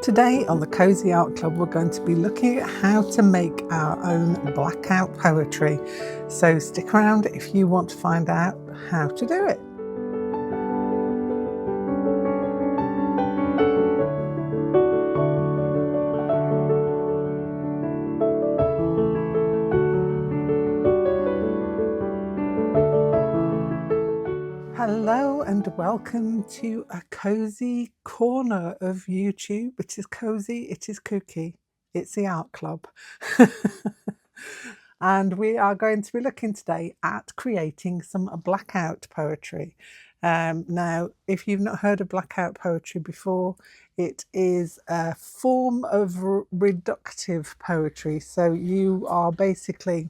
Today on the Cosy Art Club, we're going to be looking at how to make our own blackout poetry. So stick around if you want to find out how to do it. Hello and welcome to a cozy corner of YouTube. It is cozy, it is kooky, it's the art club. And we are going to be looking today at creating some blackout poetry. Now, if you've not heard of blackout poetry before, it is a form of reductive poetry. So you are basically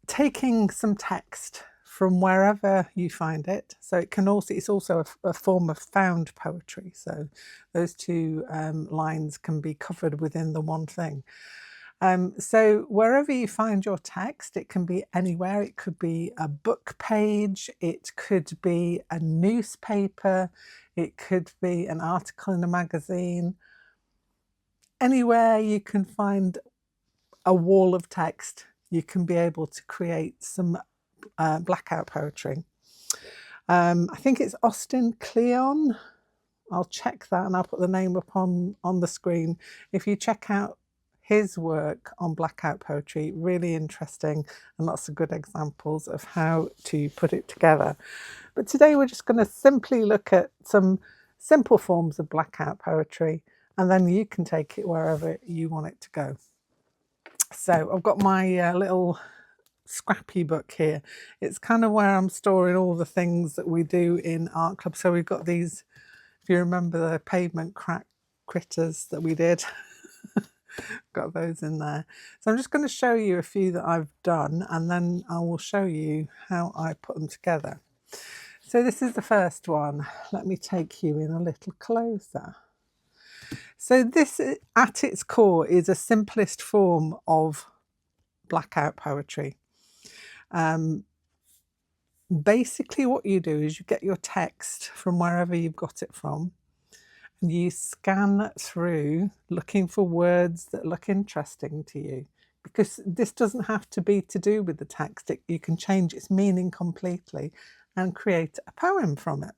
taking some text from wherever you find it. So it's also a form of found poetry. So those two lines can be covered within the one thing. So wherever you find your text, it can be anywhere. It could be a book page, it could be a newspaper, it could be an article in a magazine. Anywhere you can find a wall of text, you can be able to create some blackout poetry. I think it's Austin Kleon. I'll check that and I'll put the name up on the screen. If you check out his work on blackout poetry, really interesting and lots of good examples of how to put it together. But today we're just going to simply look at some simple forms of blackout poetry, and then you can take it wherever you want it to go. So I've got my little scrappy book here. It's kind of where I'm storing all the things that we do in art club. So we've got these, if you remember the pavement crack critters that we did, got those in there. So I'm just going to show you a few that I've done, and then I will show you how I put them together. So this is the first one. Let me take you in a little closer. So this, at its core, is a simplest form of blackout poetry. Basically what you do is you get your text from wherever you've got it from, and you scan through looking for words that look interesting to you, because this doesn't have to be to do with the text. You can change its meaning completely and create a poem from it.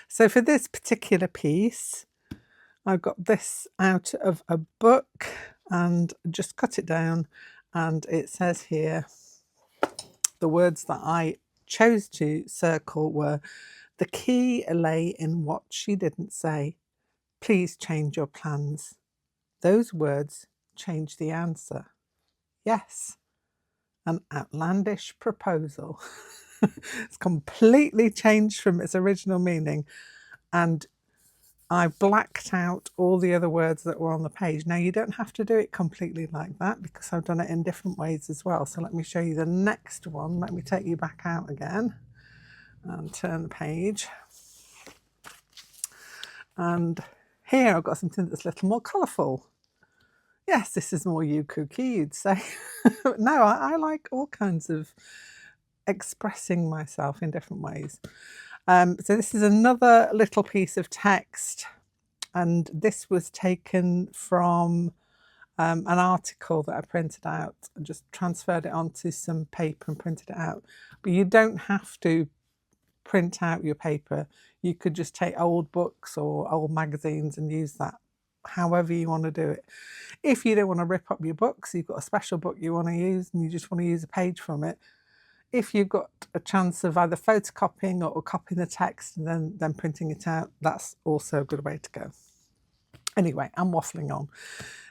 So for this particular piece, I've got this out of a book and just cut it down, and it says here, the words that I chose to circle were: the key lay in what she didn't say. Please change your plans. Those words changed the answer. Yes, an outlandish proposal. It's completely changed from its original meaning, and I blacked out all the other words that were on the page. Now, you don't have to do it completely like that, because I've done it in different ways as well. So let me show you the next one. Let me take you back out again and turn the page. And here I've got something that's a little more colourful. Yes, this is more you, Kooky, you'd say. No, I like all kinds of expressing myself in different ways. So this is another little piece of text, and this was taken from an article that I printed out and just transferred it onto some paper and printed it out. But you don't have to print out your paper. You could just take old books or old magazines and use that however you want to do it. If you don't want to rip up your books, you've got a special book you want to use and you just want to use a page from it, if you've got a chance of either photocopying or copying the text and then printing it out, that's also a good way to go. Anyway, I'm waffling on.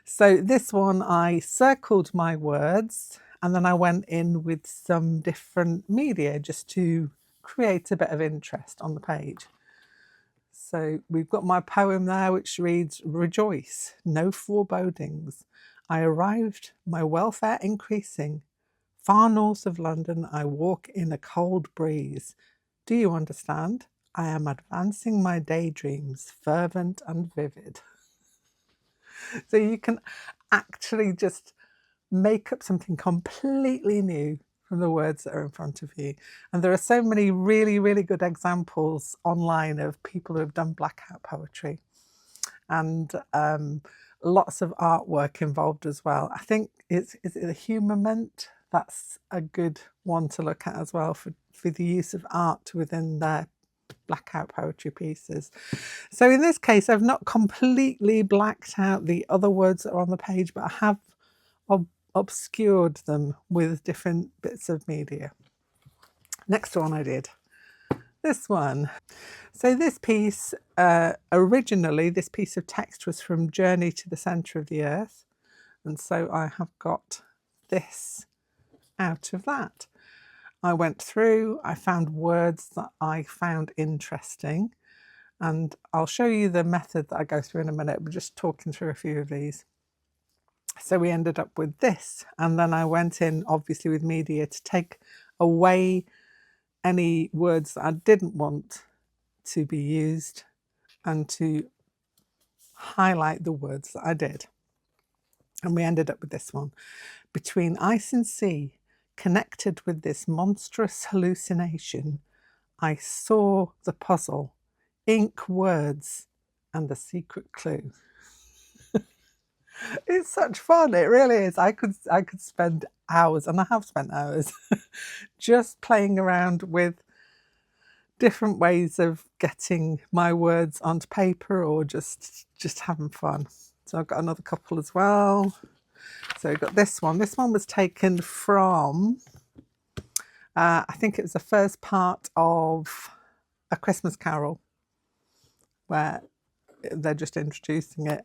So this one, I circled my words and then I went in with some different media just to create a bit of interest on the page. So we've got my poem there, which reads: rejoice, no forebodings. I arrived, my welfare increasing. Far north of London, I walk in a cold breeze. Do you understand? I am advancing my daydreams, fervent and vivid. So you can actually just make up something completely new from the words that are in front of you. And there are so many really, really good examples online of people who have done blackout poetry, and lots of artwork involved as well. I think is it the Humament? That's a good one to look at as well for the use of art within their blackout poetry pieces. So in this case, I've not completely blacked out the other words that are on the page, but I have obscured them with different bits of media. Next one I did. This one. So this piece, originally, this piece of text was from Journey to the Centre of the Earth. And so I have got this out of that. I went through, I found words that I found interesting, and I'll show you the method that I go through in a minute. We're just talking through a few of these. So we ended up with this, and then I went in, obviously, with media to take away any words that I didn't want to be used and to highlight the words that I did. And we ended up with this one. Between ice and sea, connected with this monstrous hallucination, I saw the puzzle, ink, words, and the secret clue. It's such fun, it really is. I could spend hours, and I have spent hours, just playing around with different ways of getting my words onto paper, or just having fun. So I've got another couple as well. So we've got this one. This one was taken from, I think it was the first part of A Christmas Carol, where they're just introducing it.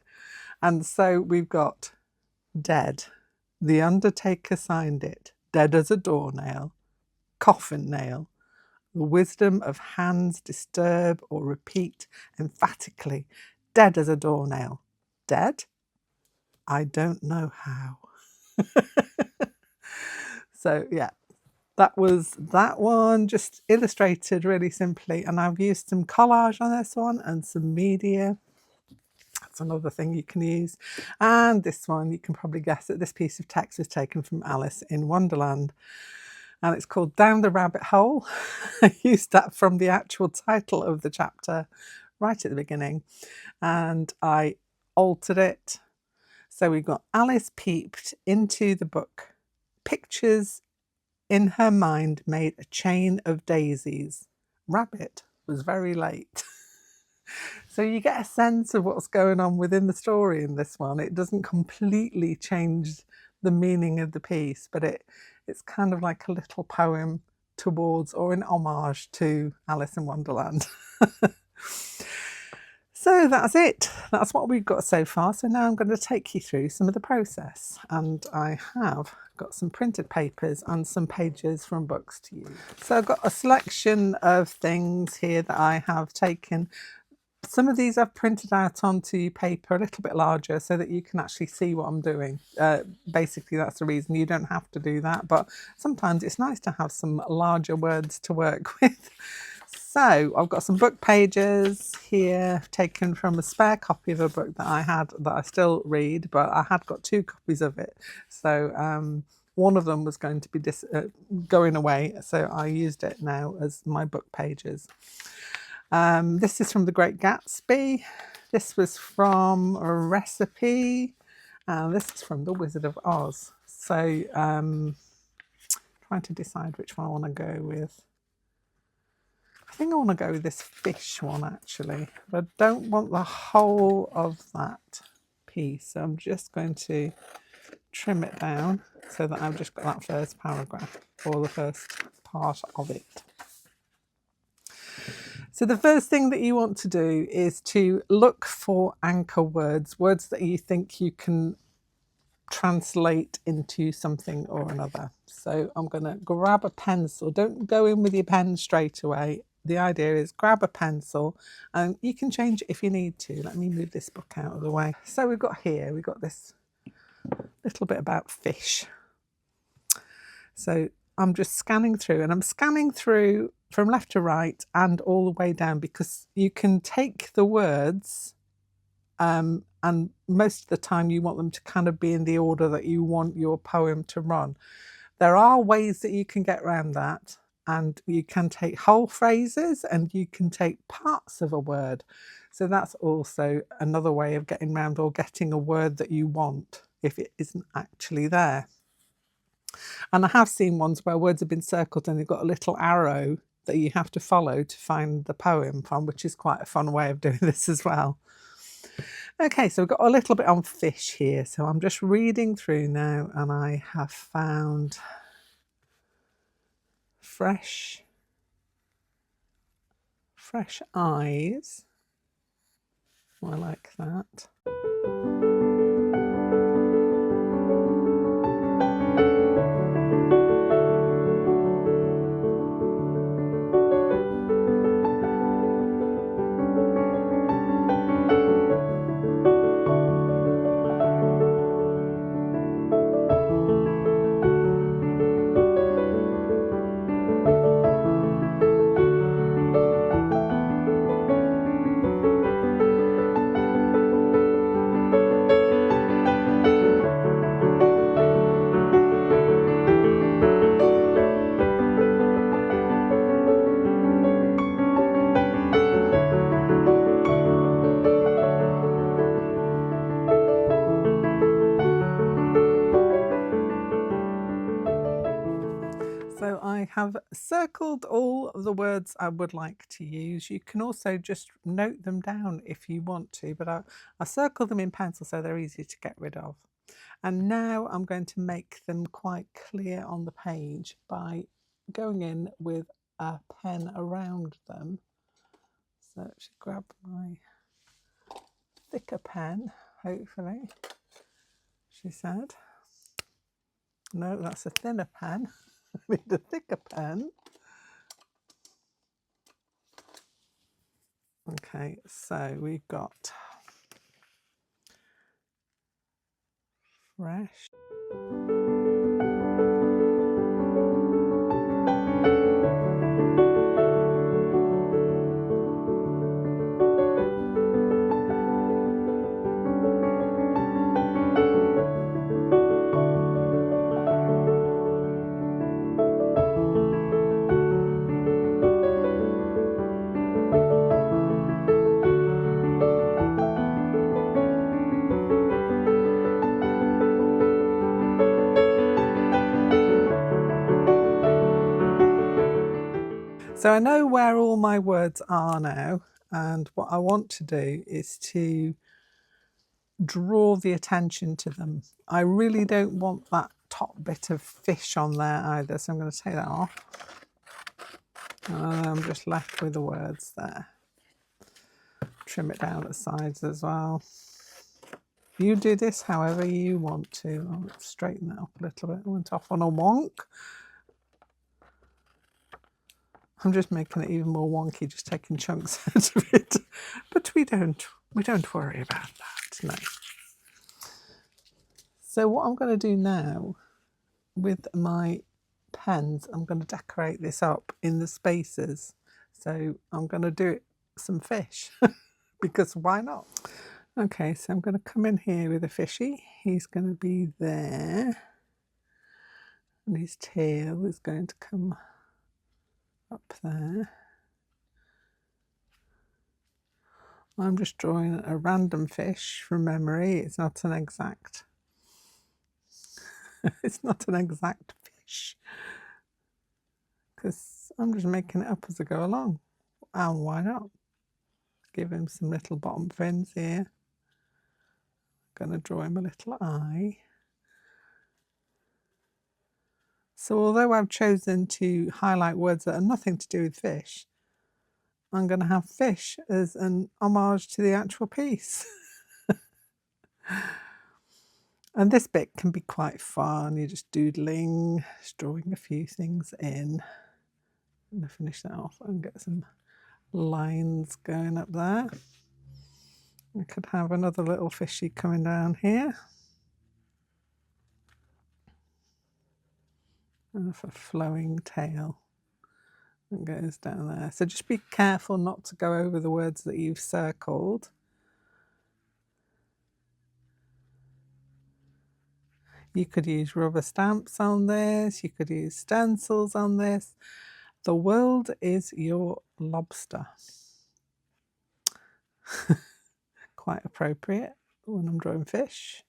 And so we've got dead. The undertaker signed it. Dead as a doornail. Coffin nail. The wisdom of hands disturb or repeat emphatically. Dead as a doornail. Dead? I don't know how. So yeah, that was that one, just illustrated really simply. And I've used some collage on this one and some media. That's another thing you can use. And this one, you can probably guess that this piece of text was taken from Alice in Wonderland. And it's called Down the Rabbit Hole. I used that from the actual title of the chapter right at the beginning. And I altered it. So we've got Alice peeped into the book. Pictures in her mind made a chain of daisies. Rabbit was very late. So you get a sense of what's going on within the story in this one. It doesn't completely change the meaning of the piece, but it's kind of like a little poem towards, or an homage to, Alice in Wonderland. So that's it. That's what we've got so far. So now I'm going to take you through some of the process. And I have got some printed papers and some pages from books to use. So I've got a selection of things here that I have taken. Some of these I've printed out onto paper a little bit larger so that you can actually see what I'm doing. Basically, that's the reason. You don't have to do that, but sometimes it's nice to have some larger words to work with. So I've got some book pages here taken from a spare copy of a book that I had that I still read, but I had got 2 copies of it. So one of them was going to be going away, so I used it now as my book pages. This is from The Great Gatsby. This was from a recipe. This is from The Wizard of Oz. So trying to decide which one I want to go with. I think I want to go with this fish one actually, but I don't want the whole of that piece. So I'm just going to trim it down so that I've just got that first paragraph, or the first part of it. So the first thing that you want to do is to look for anchor words, words that you think you can translate into something or another. So I'm going to grab a pencil. Don't go in with your pen straight away. The idea is grab a pencil, and you can change it if you need to. Let me move this book out of the way. So we've got this little bit about fish. So I'm just scanning through, and I'm scanning through from left to right and all the way down, because you can take the words and most of the time you want them to kind of be in the order that you want your poem to run. There are ways that you can get around that, and you can take whole phrases and you can take parts of a word. So that's also another way of getting around or getting a word that you want if it isn't actually there. And I have seen ones where words have been circled and they've got a little arrow that you have to follow to find the poem from, which is quite a fun way of doing this as well. Okay, so we've got a little bit on fish here. So I'm just reading through now and I have found fresh eyes. I like that. So I have circled all the words I would like to use. You can also just note them down if you want to, but I circled them in pencil so they're easy to get rid of. And now I'm going to make them quite clear on the page by going in with a pen around them. So I should grab my thicker pen, hopefully, she said. No, that's a thinner pen. I need a thicker pen. Okay, so we've got fresh. So I know where all my words are now, and what I want to do is to draw the attention to them. I really don't want that top bit of fish on there either, so I'm going to take that off. And I'm just left with the words there. Trim it down the sides as well. You do this however you want to. I'll straighten that up a little bit. I went off on a wonk. I'm just making it even more wonky, just taking chunks out of it. But we don't worry about that, no. So what I'm going to do now with my pens, I'm going to decorate this up in the spaces. So I'm going to do it some fish, because why not? Okay, so I'm going to come in here with a fishy. He's going to be there. And his tail is going to come up there. I'm just drawing a random fish from memory. It's not an exact it's not an exact fish, because I'm just making it up as I go along. And why not? Give him some little bottom fins here. I'm going to draw him a little eye. So although I've chosen to highlight words that are nothing to do with fish, I'm going to have fish as an homage to the actual piece. And this bit can be quite fun. You're just doodling, just drawing a few things in. I'm going to finish that off and get some lines going up there. I could have another little fishy coming down here. And a flowing tail that goes down there. So just be careful not to go over the words that you've circled. You could use rubber stamps on this. You could use stencils on this. The world is your lobster. Quite appropriate when I'm drawing fish.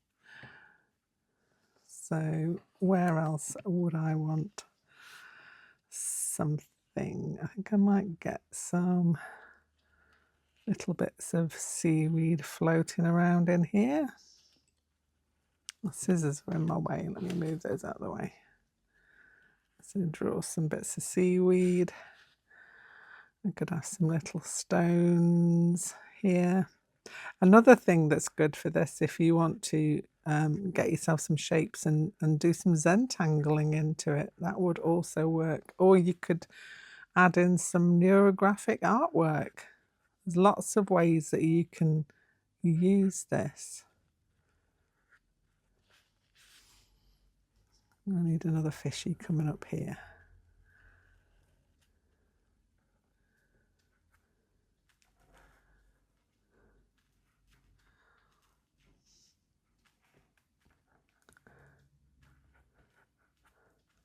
So where else would I want something? I think I might get some little bits of seaweed floating around in here. My scissors are in my way. Let me move those out of the way. So draw some bits of seaweed. I could have some little stones here. Another thing that's good for this, if you want to get yourself some shapes and do some Zentangling into it, that would also work. Or you could add in some neurographic artwork. There's lots of ways that you can use this. I need another fishy coming up here.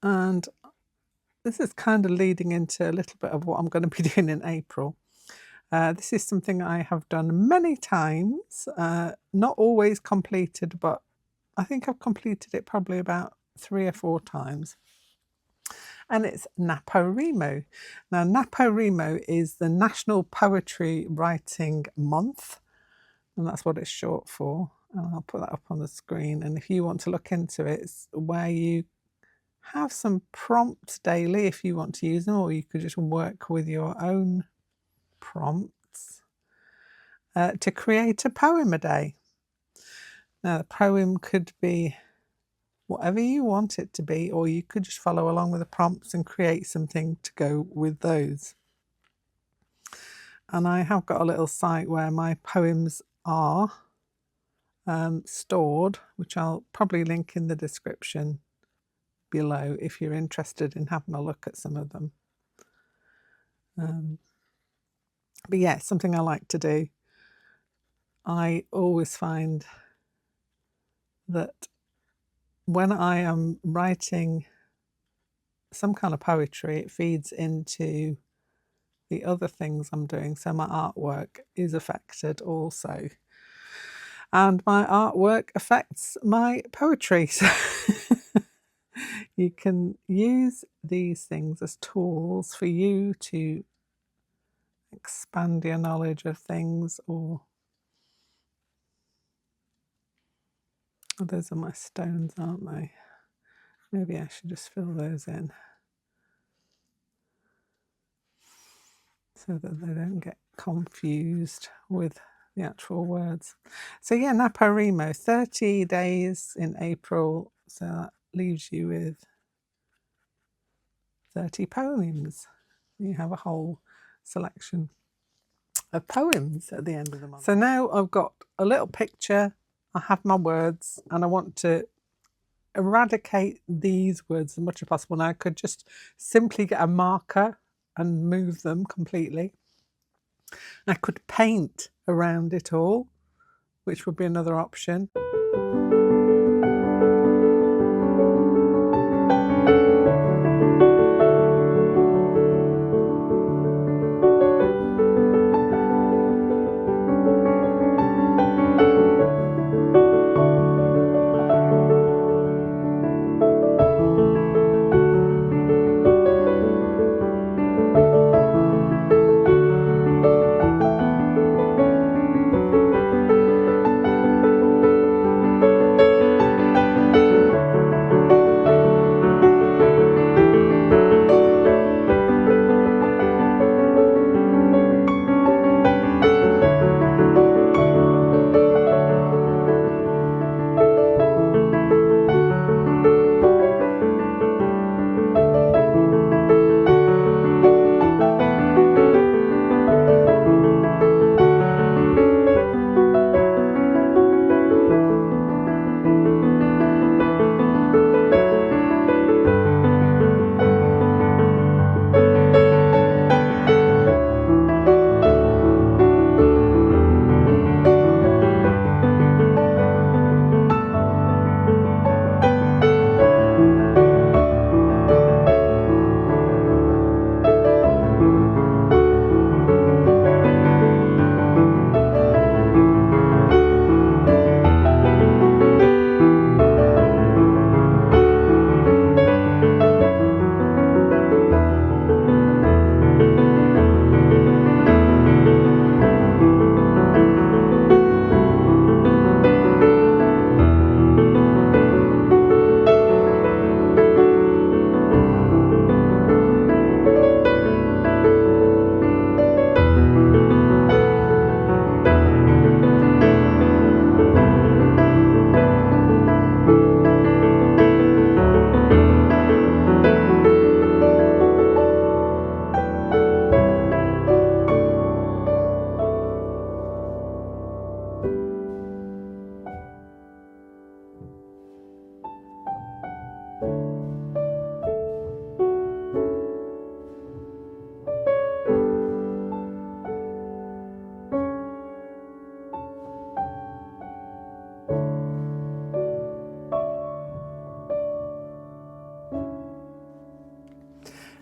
And this is kind of leading into a little bit of what I'm going to be doing in April. This is something I have done many times, not always completed, but I think I've completed it probably about 3 or 4 times. And it's NaPoWriMo. Now, NaPoWriMo is the National Poetry Writing Month, and that's what it's short for. And I'll put that up on the screen. And if you want to look into it, it's where you have some prompts daily if you want to use them, or you could just work with your own prompts to create a poem a day. Now, the poem could be whatever you want it to be, or you could just follow along with the prompts and create something to go with those. And I have got a little site where my poems are stored, which I'll probably link in the description below if you're interested in having a look at some of them. But yeah, something I like to do. I always find that when I am writing some kind of poetry, it feeds into the other things I'm doing. So my artwork is affected also. And my artwork affects my poetry. So you can use these things as tools for you to expand your knowledge of things. Or oh, those are my stones, aren't they? Maybe I should just fill those in so that they don't get confused with the actual words. So yeah, NaPoWriMo, 30 days in April. So that leaves you with 30 poems. You have a whole selection of poems at the end of the month. So now I've got a little picture, I have my words, and I want to eradicate these words as much as possible. Now I could just simply get a marker and move them completely. I could paint around it all, which would be another option.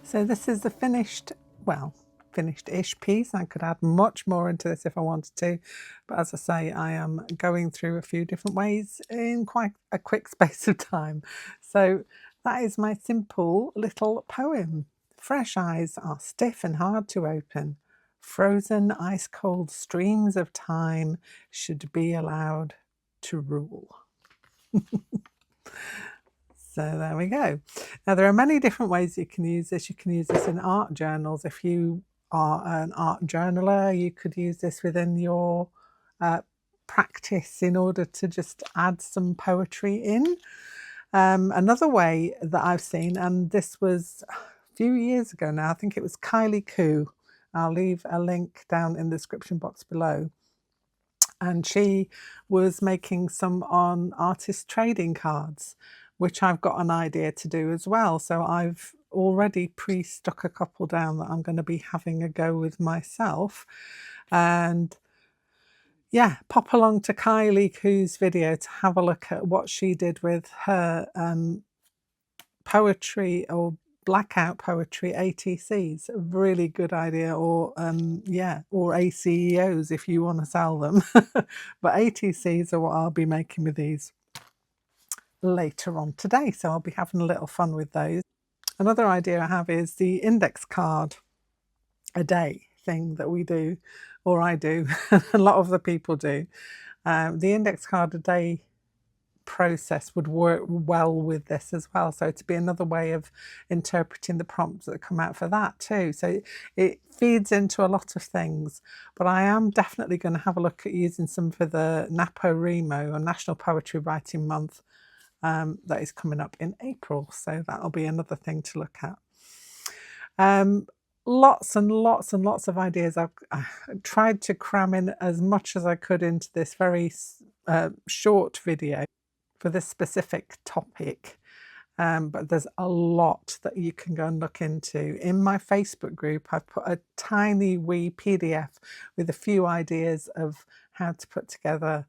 So this is the finished, well, finished-ish piece. I could add much more into this if I wanted to, but as I say, I am going through a few different ways in quite a quick space of time. So that is my simple little poem. Fresh eyes are stiff and hard to open. Frozen, ice-cold streams of time should be allowed to rule. So there we go. Now there are many different ways you can use this. You can use this in art journals. If you are an art journaler, you could use this within your practice in order to just add some poetry in. Another way that I've seen, and this was a few years ago now, I think it was Kooky. I'll leave a link down in the description box below. And she was making some on artist trading cards, which I've got an idea to do as well. So I've already pre-stuck a couple down that I'm going to be having a go with myself. And yeah, pop along to Kooky's video to have a look at what she did with her poetry or Blackout Poetry ATCs. A really good idea, or yeah, or ACEOs if you want to sell them. But ATCs are what I'll be making with these later on today, so I'll be having a little fun with those. Another idea I have is the index card a day thing that we do, or I do, a lot of the people do. The index card a day process would work well with this as well. So to be another way of interpreting the prompts that come out for that too. So it feeds into a lot of things, but I am definitely going to have a look at using some for the NaPoWriMo, or National Poetry Writing Month, that is coming up in April. So that'll be another thing to look at. Lots and lots and lots of ideas. I've tried to cram in as much as I could into this very short video for this specific topic, but there's a lot that you can go and look into. In my Facebook group, I've put a tiny wee PDF with a few ideas of how to put together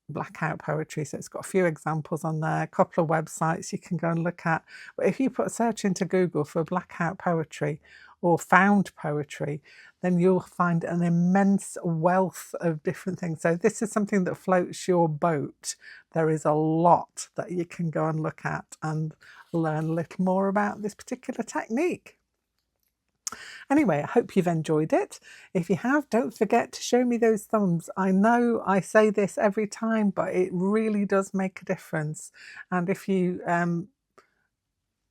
Blackout poetry. So it's got a few examples on there, a couple of websites you can go and look at. But if you put a search into Google for Blackout poetry or found poetry, then you'll find an immense wealth of different things. So this is something that floats your boat. There is a lot that you can go and look at and learn a little more about this particular technique. Anyway, I hope you've enjoyed it. If you have, don't forget to show me those thumbs. I know I say this every time, but it really does make a difference. And if you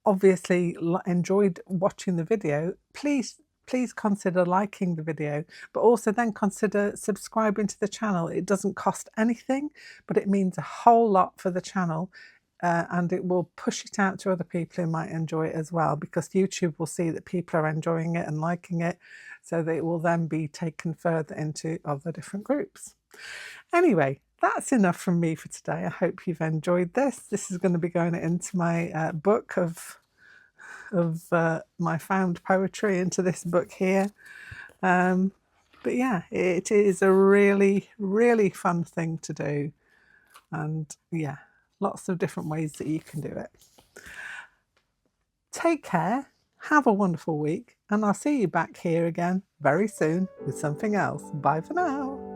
obviously enjoyed watching the video, please consider liking the video, but also then consider subscribing to the channel. It doesn't cost anything, but it means a whole lot for the channel. And it will push it out to other people who might enjoy it as well, because YouTube will see that people are enjoying it and liking it, so that it will then be taken further into other different groups. Anyway, that's enough from me for today. I hope you've enjoyed this. This is going to be going into my book of my found poetry, into this book here. But yeah, it is a really, really fun thing to do. And yeah, lots of different ways that you can do it. Take care, have a wonderful week, and I'll see you back here again very soon with something else. Bye for now.